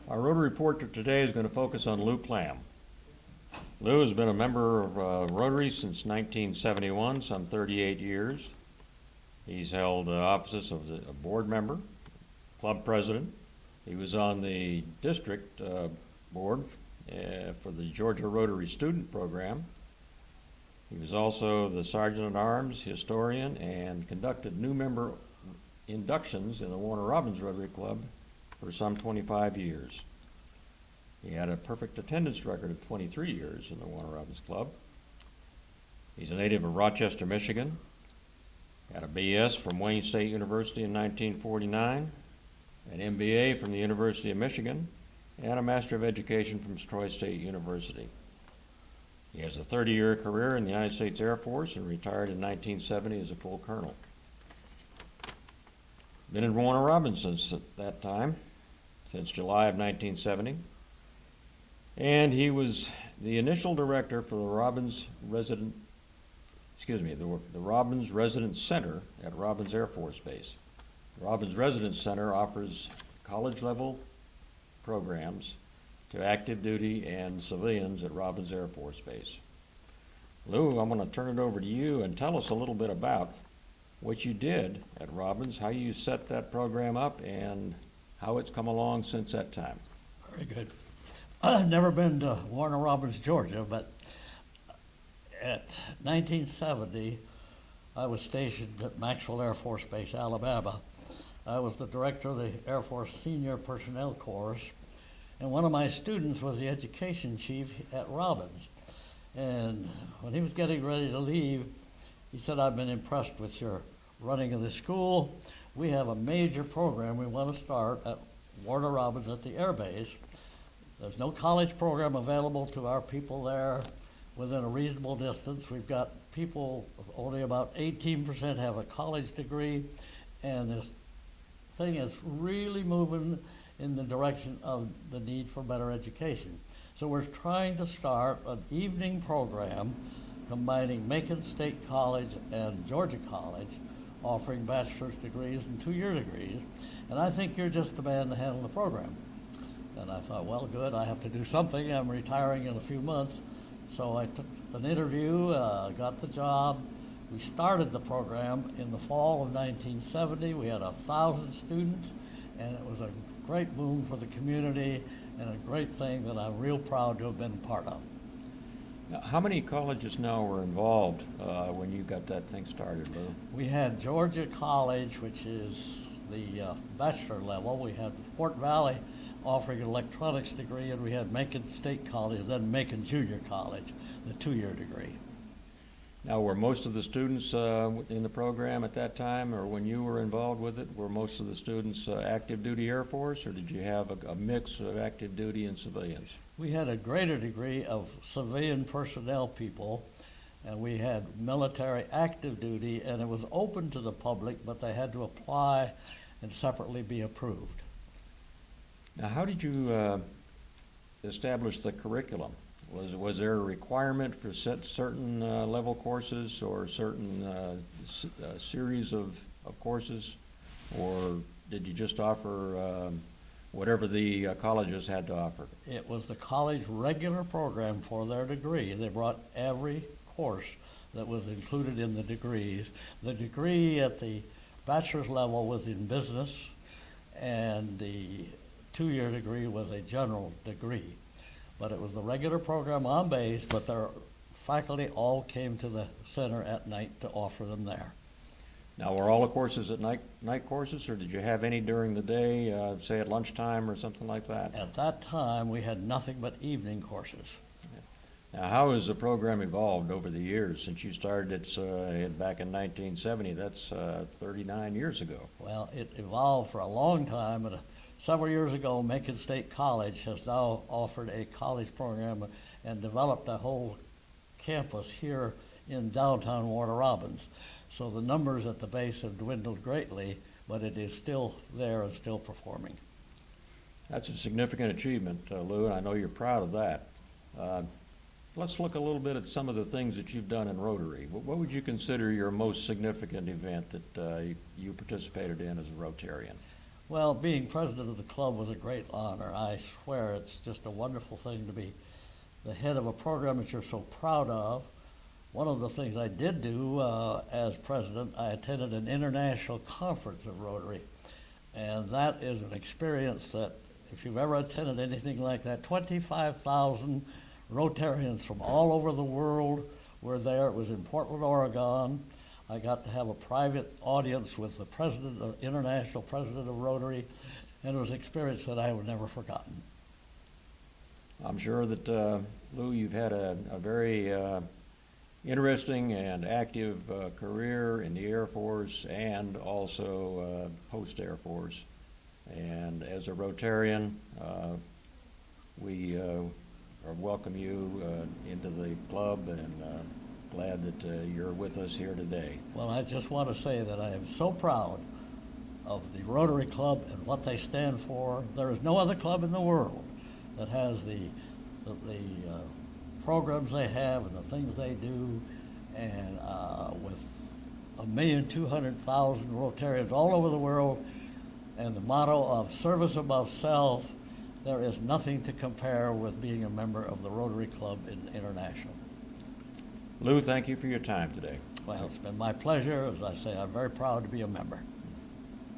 Our Rotary report today is going to focus on Lew Klam. Lew has been a member of Rotary since 1971, some 38 years. He's held offices of a board member, club president. He was on the district board for the Georgia Rotary Student Program. He was also the Sergeant at Arms, historian, and conducted new member inductions in the Warner Robins Rotary Club for some 25 years. He had a perfect attendance record of 23 years in the Warner Robins Club. He's a native of Rochester, Michigan. Got a BS from Wayne State University in 1949, an MBA from the University of Michigan, and a Master of Education from Troy State University. He has a 30-year career in the United States Air Force and retired in 1970 as a full colonel. Been in Warner Robins since that time, since July of 1970. And he was the initial director for the Robins Residence Center at Robins Air Force Base. The Robins Residence Center offers college-level programs to active duty and civilians at Robins Air Force Base. Lew, I'm going to turn it over to you and tell us a little bit about what you did at Robins, how you set that program up, and how it's come along since that time. Very good. I've never been to Warner Robins, Georgia, but at 1970, I was stationed at Maxwell Air Force Base, Alabama. I was the director of the Air Force Senior Personnel Course, and one of my students was the education chief at Robins. And when he was getting ready to leave, he said, "I've been impressed with your running of the school. We have a major program we want to start at Warner Robins at the Air Base. There's no college program available to our people there within a reasonable distance. We've got people, only about 18% have a college degree, and this thing is really moving in the direction of the need for better education. So we're trying to start an evening program combining Macon State College and Georgia College, offering bachelor's degrees and 2-year degrees, and I think you're just the man to handle the program." And I thought, well, good, I have to do something. I'm retiring in a few months. So I took an interview, got the job. We started the program in the fall of 1970. We had 1,000 students, and it was a great boom for the community and a great thing that I'm real proud to have been part of. Now, how many colleges now were involved when you got that thing started, Lew? We had Georgia College, which is the bachelor level. We had Fort Valley offering an electronics degree, and we had Macon State College, then Macon Junior College, the 2-year degree. Now, were most of the students in the program at that time, or when you were involved with it, were most of the students active duty Air Force, or did you have a mix of active duty and civilians? We had a greater degree of civilian personnel people, and we had military active duty, and it was open to the public, but they had to apply and separately be approved. Now, how did you establish the curriculum? Was there a requirement for certain level courses or certain series of courses, or did you just offer whatever the colleges had to offer? It was the college regular program for their degree. They brought every course that was included in the degrees. The degree at the bachelor's level was in business, and the 2-year degree was a general degree. But it was the regular program on base, but their faculty all came to the center at night to offer them there. Now, were all the courses at night courses, or did you have any during the day, say at lunchtime or something like that? At that time, we had nothing but evening courses. Now, how has the program evolved over the years since you started it back in 1970? That's 39 years ago. Well, it evolved for a long time, but several years ago, Macon State College has now offered a college program and developed a whole campus here in downtown Warner Robins. So the numbers at the base have dwindled greatly, but it is still there and still performing. That's a significant achievement, Lew, and I know you're proud of that. Let's look a little bit at some of the things that you've done in Rotary. What would you consider your most significant event that you participated in as a Rotarian? Well, being president of the club was a great honor. I swear it's just a wonderful thing to be the head of a program that you're so proud of. One of the things I did do as president, I attended an international conference of Rotary. And that is an experience that, if you've ever attended anything like that, 25,000 Rotarians from all over the world were there. It was in Portland, Oregon. I got to have a private audience with the president, international president of Rotary, and it was an experience that I have never forgotten. I'm sure that, Lew, you've had a very interesting and active career in the Air Force and also post-Air Force. And as a Rotarian, we welcome you into the club, and glad that you're with us here today. Well, I just want to say that I am so proud of the Rotary Club and what they stand for. There is no other club in the world that has the programs they have and the things they do, and with 1,200,000 Rotarians all over the world, and the motto of service above self, there is nothing to compare with being a member of the Rotary Club International. Lew, thank you for your time today. Well, it's been my pleasure. As I say, I'm very proud to be a member.